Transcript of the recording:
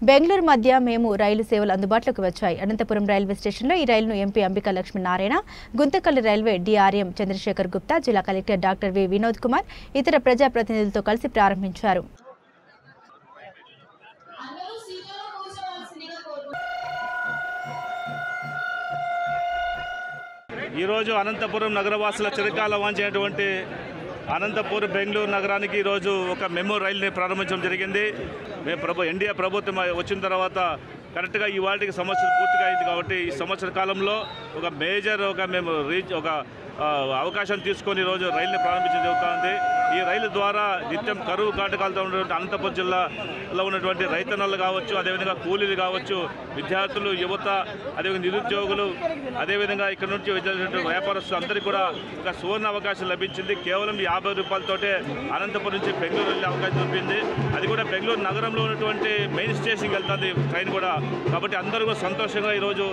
బెంగళూరు మధ్య మేము రైలు సేవలు అందుబాటులోకి వచ్చాయి. అనంతపురం రైల్వే స్టేషన్లో ఈ రైలును MP Ambika Lakshmi Narayana, Guntakal railway DRM Chandrasekhar Gupta, జిల్లా collector doctor V Vinod Kumar, ఇతర ప్రజాప్రతినిధులతో కలిసి ప్రారంభించారు. ఈరోజు అనంతపురం నగరవాసుల చిరకాల వాంఛించినటువంటి అనంతపురం బెంగళూరు నగరానికి ఈరోజు ఒక మెమో రైలుని ప్రారంభించడం జరిగింది. మేము ఎన్డీఏ ప్రభుత్వం వచ్చిన తర్వాత కరెక్ట్గా ఈ వాటికి సంవత్సరం పూర్తిగా అయింది కాబట్టి ఈ సంవత్సర కాలంలో ఒక మేజర్ మేము అవకాశం తీసుకొని ఈరోజు రైలుని ప్రారంభించడం జరుగుతుంది. ఈ రైలు ద్వారా నిత్యం కరువు కాటకాలతో ఉన్నటువంటి అనంతపురం జిల్లాలో ఉన్నటువంటి రైతన్నలు కావచ్చు, అదేవిధంగా కూలీలు కావచ్చు, విద్యార్థులు, యువత, అదేవిధంగా నిరుద్యోగులు, అదేవిధంగా ఇక్కడ నుంచి వచ్చినటువంటి వ్యాపారస్తులు అందరికీ కూడా ఒక సువర్ణ అవకాశం లభించింది. కేవలం 50 రూపాయలతోటే అనంతపురం నుంచి బెంగళూరు వెళ్ళే అవకాశం లభించింది. అది కూడా బెంగళూరు నగరంలో ఉన్నటువంటి మెయిన్ స్టేషన్కి వెళ్తుంది ట్రైన్ కూడా. కాబట్టి అందరూ కూడా సంతోషంగా ఈరోజు